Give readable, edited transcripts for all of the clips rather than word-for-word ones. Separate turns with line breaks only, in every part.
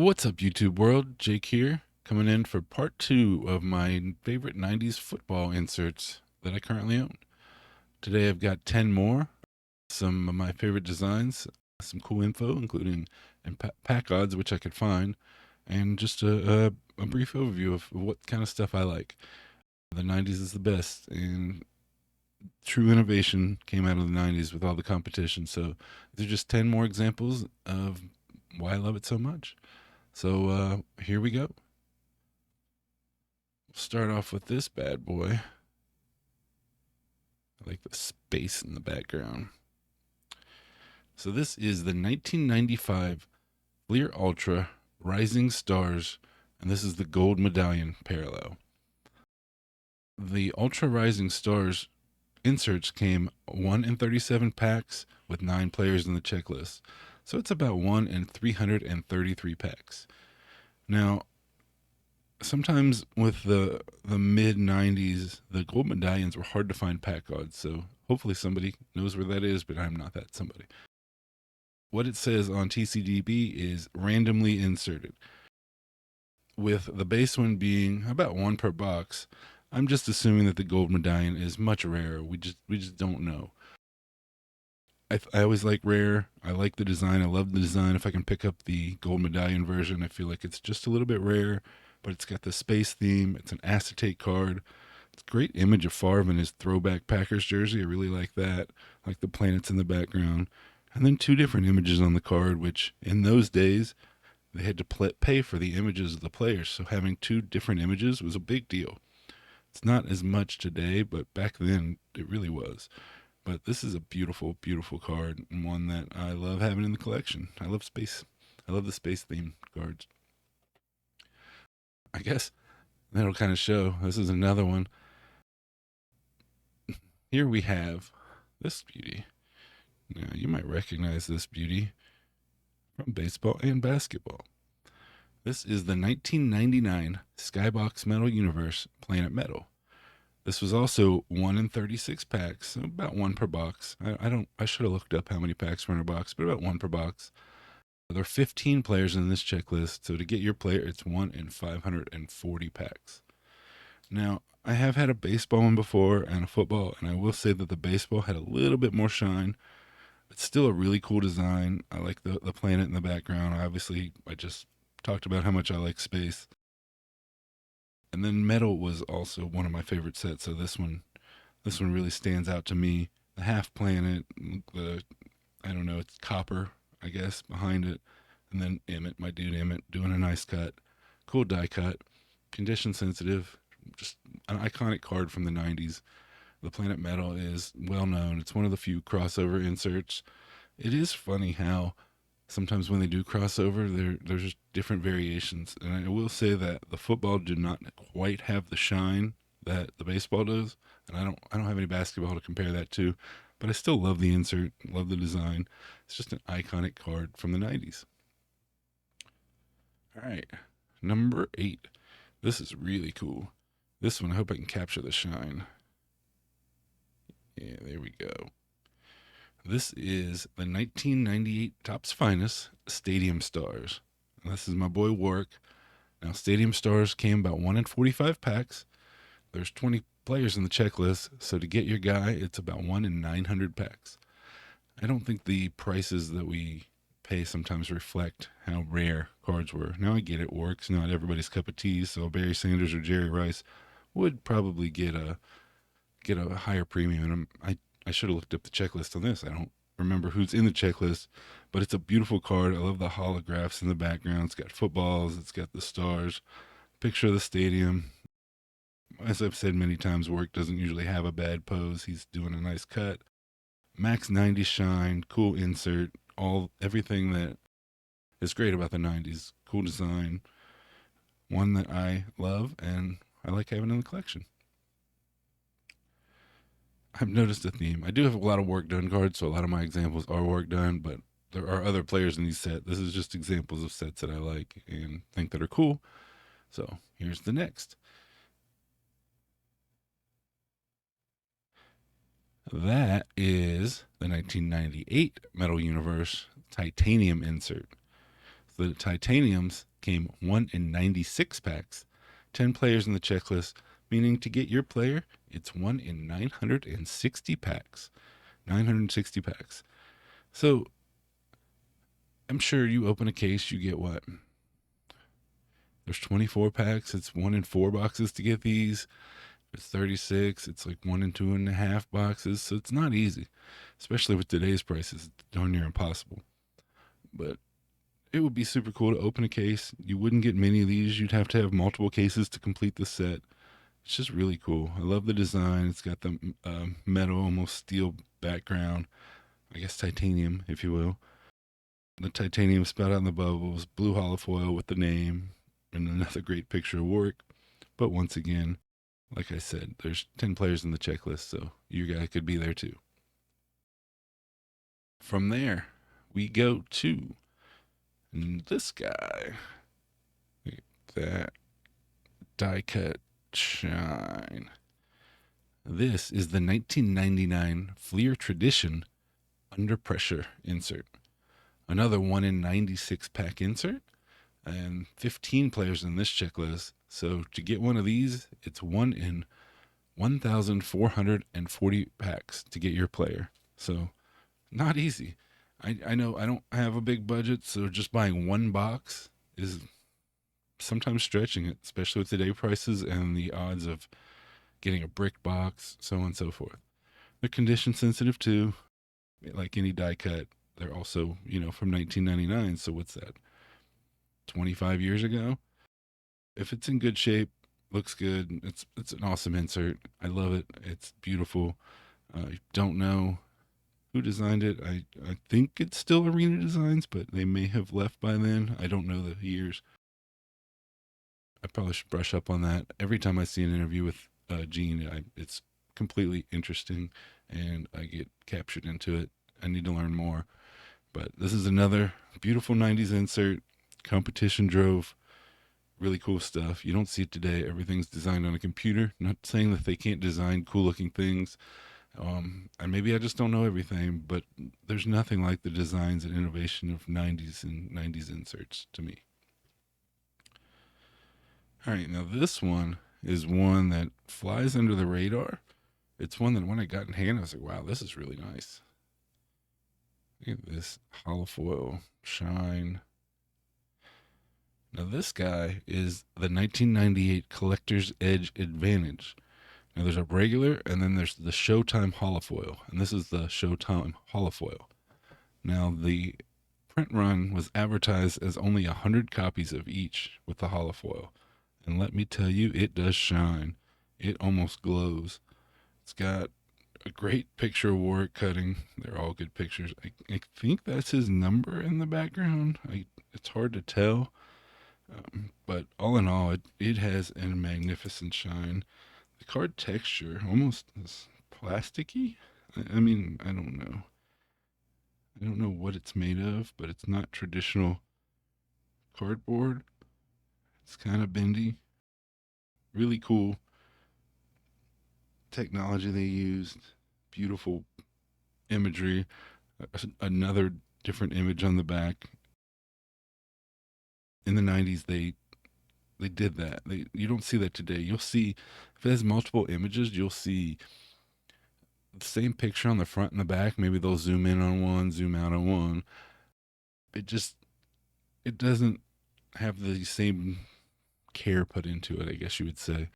What's up, YouTube world? Jake here, coming in for part 2 of my favorite 90s football inserts that I currently own. Today I've got 10 more, some of my favorite designs, some cool info, including pack odds, which I could find, and just a brief overview of what kind of stuff I like. The 90s is the best, and true innovation came out of the 90s with all the competition. So these are just 10 more examples of why I love it so much. So here we go. Start off with this bad boy. I like the space in the background. So this is the 1995 Fleer Ultra Rising Stars, and this is the gold medallion parallel. The Ultra Rising Stars inserts came 1 in 37 packs with 9 players in the checklist. So it's about 1 in 333 packs. Now, sometimes with the mid 90s, the gold medallions were hard to find pack odds, so hopefully somebody knows where that is, but I'm not that somebody. What it says on TCDB is randomly inserted, with the base one being about 1 per box. I'm just assuming that the gold medallion is much rarer. We just don't know. I always like rare. I like the design. I love the design. If I can pick up the gold medallion version, I feel like it's just a little bit rare, but it's got the space theme. It's an acetate card. It's a great image of Favre in his throwback Packers jersey. I really like that. I like the planets in the background. And then 2 different images on the card, which in those days, they had to pay for the images of the players. So having 2 different images was a big deal. It's not as much today, but back then it really was. But this is a beautiful, beautiful card, and one that I love having in the collection. I love space. I love the space themed cards. I guess that'll kind of show. This is another one. Here we have this beauty. Now, you might recognize this beauty from baseball and basketball. This is the 1999 Skybox Metal Universe Planet Metal. This was also 1 in 36 packs, so about 1 per box. I should have looked up how many packs were in a box, but about 1 per box. There are 15 players in this checklist, so to get your player, it's 1 in 540 packs. Now, I have had a baseball one before and a football, and I will say that the baseball had a little bit more shine. It's still a really cool design. I like the planet in the background. Obviously, I just talked about how much I like space. And then metal was also one of my favorite sets, so this one really stands out to me. The half planet, I don't know, it's copper, I guess, behind it. And then Emmett, my dude Emmett, doing a nice cut. Cool die cut. Condition sensitive. Just an iconic card from the 90s. The Planet Metal is well known. It's one of the few crossover inserts. It is funny how sometimes when they do crossover, there's just different variations. And I will say that the football did not quite have the shine that the baseball does. And I don't have any basketball to compare that to, but I still love the insert, love the design. It's just an iconic card from the 90s. All right, number 8. This is really cool. This one, I hope I can capture the shine. Yeah, there we go. This is the 1998 Topps Finest Stadium Stars. And this is my boy Warwick. Now, Stadium Stars came about 1 in 45 packs. There's 20 players in the checklist, so to get your guy, it's about 1 in 900 packs. I don't think the prices that we pay sometimes reflect how rare cards were. Now I get it, Warwick's not everybody's cup of tea, so Barry Sanders or Jerry Rice would probably get a higher premium. And I should have looked up the checklist on this. I don't remember who's in the checklist, but it's a beautiful card. I love the holographs in the background. It's got footballs. It's got the stars. Picture of the stadium. As I've said many times, Warwick doesn't usually have a bad pose. He's doing a nice cut. Max 90 shine, cool insert, everything that is great about the 90s. Cool design. One that I love and I like having in the collection. I've noticed a theme. I do have a lot of work done cards, so a lot of my examples are work done, but there are other players in these sets. This is just examples of sets that I like and think that are cool. So here's the next. That is the 1998 Metal Universe Titanium insert. The Titaniums came 1 in 96 packs, 10 players in the checklist, meaning to get your player, it's 1 in 960 packs. 960 packs. So I'm sure you open a case, you get what? There's 24 packs. It's 1 in 4 boxes to get these. If it's 36, it's like 1 in 2.5 boxes. So it's not easy, especially with today's prices. It's darn near impossible. But it would be super cool to open a case. You wouldn't get many of these. You'd have to have multiple cases to complete the set. It's just really cool. I love the design. It's got the metal, almost steel background. I guess titanium, if you will. The titanium spout out in the bubbles, blue holofoil with the name, and another great picture of work. But once again, like I said, there's 10 players in the checklist, so your guy could be there too. From there, we go to this guy. That die cut shine. This is the 1999 Fleer Tradition Under Pressure insert. Another 1 in 96 pack insert, and 15 players in this checklist. So to get one of these, it's 1 in 1,440 packs to get your player. So not easy. I know I don't have a big budget, so just buying one box is sometimes stretching it, especially with today's prices and the odds of getting a brick box, so on and so forth. They're condition sensitive too, like any die cut. They're also, from 1999. So what's that? 25 years ago? If it's in good shape, looks good, it's an awesome insert. I love it. It's beautiful. I don't know who designed it. I think it's still Arena Designs, but they may have left by then. I don't know the years. I probably should brush up on that. Every time I see an interview with Gene, it's completely interesting, and I get captured into it. I need to learn more. But this is another beautiful 90s insert. Competition drove. Really cool stuff. You don't see it today. Everything's designed on a computer. Not saying that they can't design cool looking things. And maybe I just don't know everything, but there's nothing like the designs and innovation of 90s and 90s inserts to me. All right, now this one is one that flies under the radar. It's one that when I got in hand, I was like, wow, this is really nice. Look at this holofoil shine. Now this guy is the 1998 Collector's Edge Advantage. Now there's a regular, and then there's the Showtime holofoil, and this is the Showtime holofoil. Now the print run was advertised as only 100 copies of each with the holofoil, and let me tell you, it does shine. It almost glows. It's got a great picture of Warwick cutting. They're all good pictures. I think that's his number in the background. It's hard to tell. But all in all, it has a magnificent shine. The card texture almost is plasticky. I mean, I don't know. I don't know what it's made of, but it's not traditional cardboard. It's kind of bendy. Really cool technology they used. Beautiful imagery. Another different image on the back. In the 90s, they did that. You don't see that today. You'll see, if it has multiple images, you'll see the same picture on the front and the back. Maybe they'll zoom in on one, zoom out on one. It doesn't have the same care put into it, I guess you would say.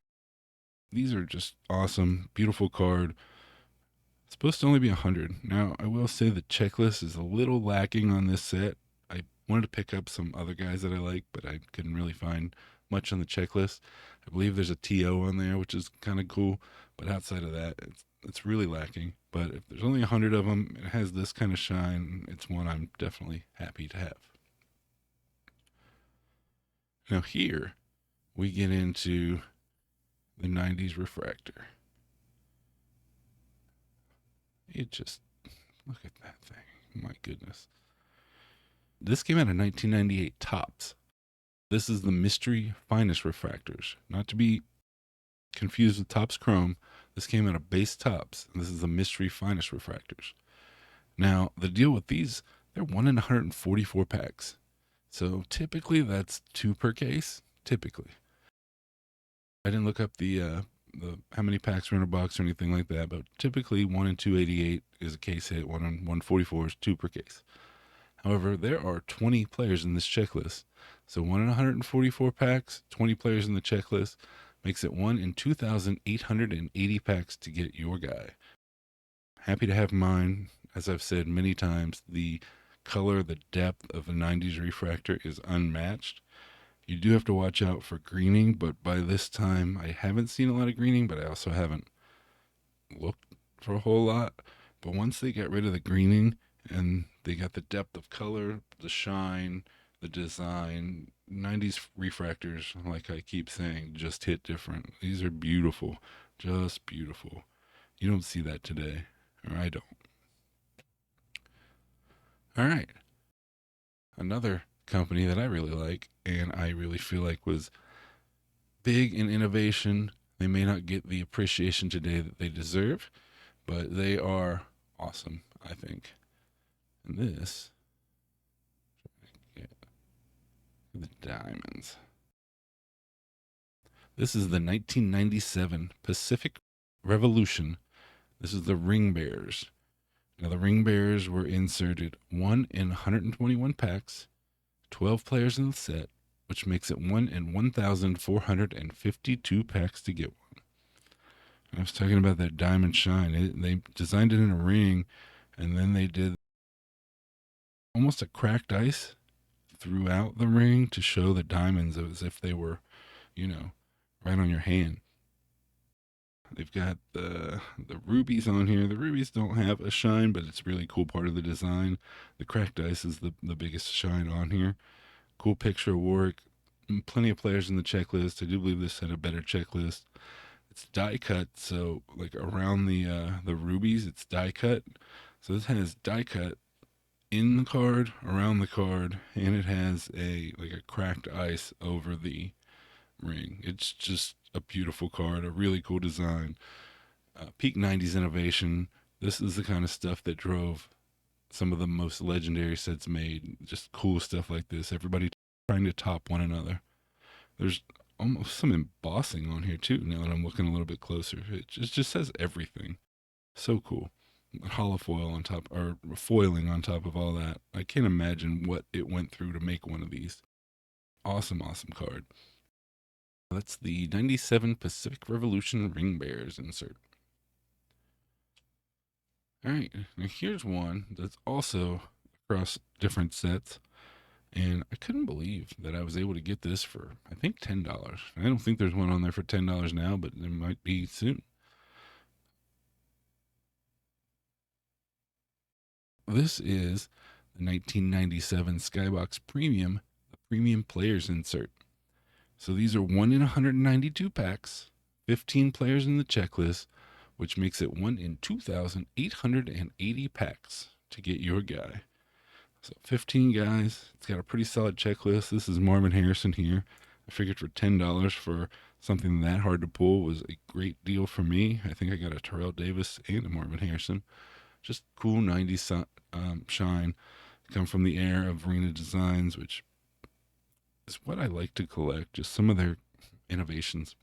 These are just awesome, beautiful card. It's supposed to only be 100. Now, I will say the checklist is a little lacking on this set. I wanted to pick up some other guys that I like, but I couldn't really find much on the checklist. I believe there's a TO on there, which is kind of cool, but outside of that, it's really lacking. But if there's only 100 of them, it has this kind of shine. It's one I'm definitely happy to have. Now here, we get into the 90s refractor. It just, look at that thing. My goodness. This came out in 1998 tops. This is the Mystery Finest refractors. Not to be confused with Topps Chrome. This came out of base tops, and this is the Mystery Finest refractors. Now, the deal with these, they're 1 in 144 packs. So typically that's two per case. Typically, I didn't look up the how many packs are in a box or anything like that, but typically 1 in 288 is a case hit. 1 in 144 is two per case. However, there are 20 players in this checklist. So 1 in 144 packs, 20 players in the checklist makes it 1 in 2,880 packs to get your guy. Happy to have mine. As I've said many times, the color, the depth of a 90s refractor is unmatched. You do have to watch out for greening, but by this time I haven't seen a lot of greening, but I also haven't looked for a whole lot. But once they get rid of the greening and they got the depth of color, the shine, the design, 90s refractors, like I keep saying, just hit different. These are beautiful, just beautiful. You don't see that today, or I don't. All right. Another company that I really like and I really feel like was big in innovation. They may not get the appreciation today that they deserve, but they are awesome, I think. And this, yeah, the diamonds. This is the 1997 Pacific Revolution. This is the ring bears. Now, the ring bears were inserted 1 in 121 packs, 12 players in the set, which makes it 1 in 1,452 packs to get one. I was talking about that diamond shine. They designed it in a ring, and then they did almost a cracked ice throughout the ring to show the diamonds as if they were, you know, right on your hand. They've got the rubies on here. The rubies don't have a shine, but it's a really cool part of the design. The cracked ice is the biggest shine on here. Cool picture of Warwick. Plenty of players in the checklist. I do believe this had a better checklist. It's die cut, so like around the rubies, it's die cut. So this has die cut in the card, around the card, and it has a like a cracked ice over the ring. It's just a beautiful card, a really cool design. Peak 90s innovation. This is the kind of stuff that drove some of the most legendary sets made. Just cool stuff like this. Everybody trying to top one another. There's almost some embossing on here too. Now that I'm looking a little bit closer, it just says everything. So cool. Hollow foil on top, or foiling on top of all that. I can't imagine what it went through to make one of these. Awesome, awesome card. That's the 97 Pacific Revolution Ring Bears insert. All right, now here's one that's also across different sets. And I couldn't believe that I was able to get this for, I think, $10. I don't think there's one on there for $10 now, but there might be soon. This is the 1997 Skybox Premium, the Premium Players insert. So these are 1 in 192 packs, 15 players in the checklist, which makes it 1 in 2,880 packs to get your guy. So 15 guys. It's got a pretty solid checklist. This is Marvin Harrison here. I figured for $10 for something that hard to pull was a great deal for me. I think I got a Terrell Davis and a Marvin Harrison. Just cool 90s shine. Come from the era of Arena Designs, which is what I like to collect. Just some of their innovations.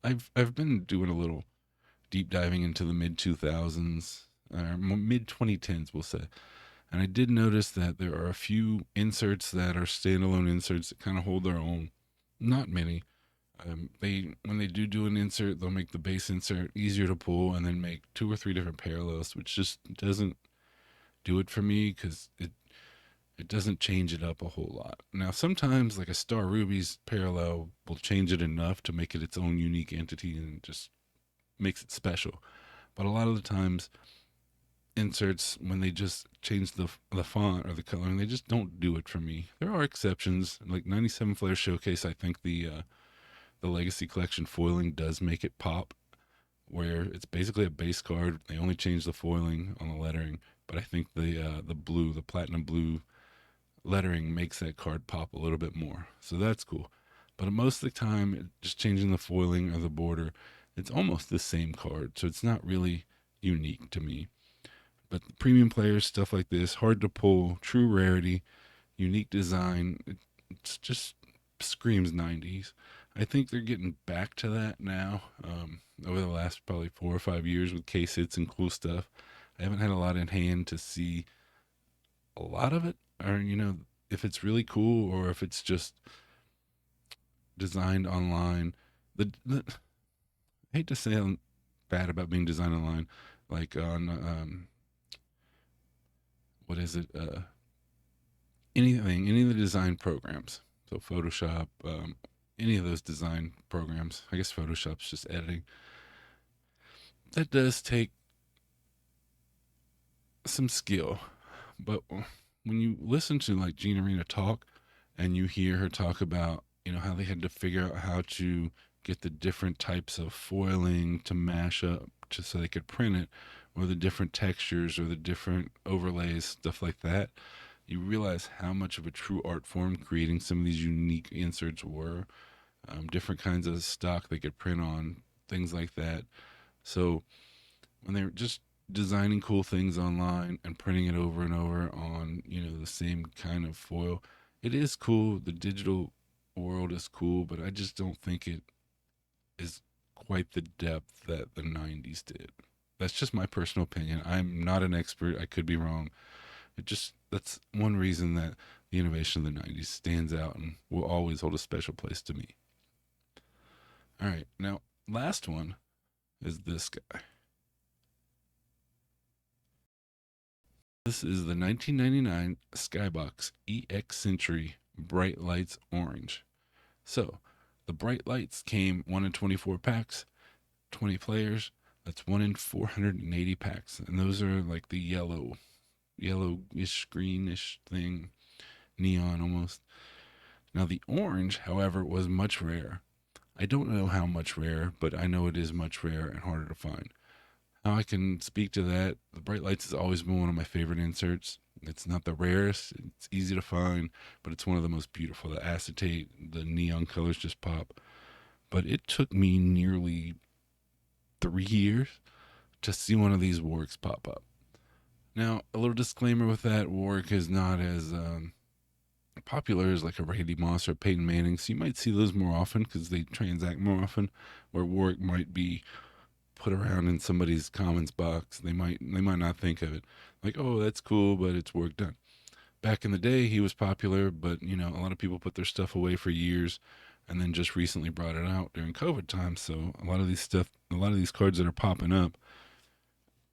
I've been doing a little deep diving into the mid 2000s, mid 2010s, we'll say. And I did notice that there are a few inserts that are standalone inserts that kind of hold their own. Not many. They when they do an insert, they'll make the base insert easier to pull, and then make 2 or 3 different parallels, which just doesn't do it for me because it doesn't change it up a whole lot. Now, sometimes like a Star Ruby's parallel will change it enough to make it its own unique entity and just makes it special. But a lot of the times, inserts when they just change the font or the color, and they just don't do it for me. There are exceptions, like 97 Flair Showcase. I think the Legacy Collection foiling does make it pop, where it's basically a base card. They only change the foiling on the lettering, but I think the blue, the platinum blue lettering makes that card pop a little bit more. So that's cool. But most of the time, just changing the foiling or the border, it's almost the same card. So it's not really unique to me. But premium players, stuff like this, hard to pull, true rarity. unique design. It's just screams 90s. I think they're getting back to that now. Over the last probably 4 or 5 years with case hits and cool stuff. I haven't had a lot in hand to see a lot of it, or if it's really cool or if it's just designed online. I hate to say I'm bad about being designed online, like on what is it? Any of the design programs. So Photoshop, any of those design programs. I guess Photoshop's just editing. That does take some skill, but when you listen to like Gina Rena talk, and you hear her talk about how they had to figure out how to get the different types of foiling to mash up just so they could print it, or the different textures or the different overlays, stuff like that, you realize how much of a true art form creating some of these unique inserts were. Different kinds of stock they could print on, things like that. So when they're just designing cool things online and printing it over and over on the same kind of foil, it is cool. The digital world is cool, but I just don't think it is quite the depth that the 90s did. That's just my personal opinion. I'm not an expert. I could be wrong. That's one reason that the innovation of the 90s stands out and will always hold a special place to me. All right, now last one is this guy. This is the 1999 Skybox EX Century Bright Lights Orange. So, the bright lights came 1 in 24 packs, 20 players. That's 1 in 480 packs. And those are like the yellowish, greenish thing, neon almost. Now, the orange, however, was much rare. I don't know how much rare, but I know it is much rare and harder to find. How I can speak to that, the bright lights has always been one of my favorite inserts. It's not the rarest, it's easy to find, but it's one of the most beautiful. The acetate, the neon colors just pop. But it took me nearly 3 years to see one of these Warwicks pop up. Now, a little disclaimer with that, Warwick is not as popular as like a Randy Moss or a Peyton Manning, so you might see those more often because they transact more often, where Warwick might be put around in somebody's comments box. They might not think of it like, oh, that's cool, but it's work done. Back in the day, he was popular, but a lot of people put their stuff away for years, and then just recently brought it out during COVID time. So a lot of these cards that are popping up,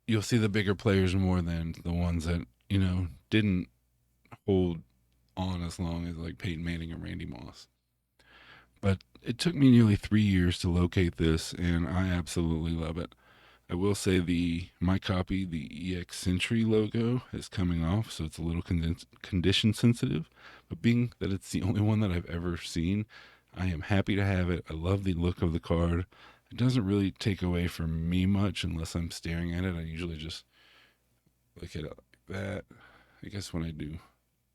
you'll see the bigger players more than the ones that didn't hold on as long as like Peyton Manning or Randy Moss. But it took me nearly 3 years to locate this, and I absolutely love it. I will say my copy, the EX Century logo, is coming off, so it's a little condition sensitive. But being that it's the only one that I've ever seen, I am happy to have it. I love the look of the card. It doesn't really take away from me much unless I'm staring at it. I usually just look at it like that. I guess when I do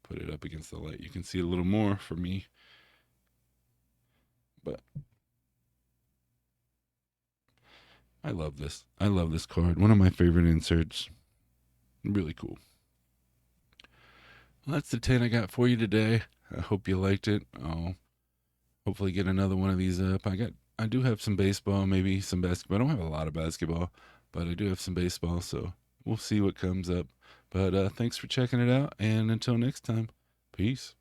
put it up against the light, you can see a little more for me. But I love this. I love this card. One of my favorite inserts. Really cool. Well, that's the 10 I got for you today. I hope you liked it. I'll hopefully get another one of these up. I do have some baseball, maybe some basketball. I don't have a lot of basketball, but I do have some baseball, so we'll see what comes up. But thanks for checking it out, and until next time, peace.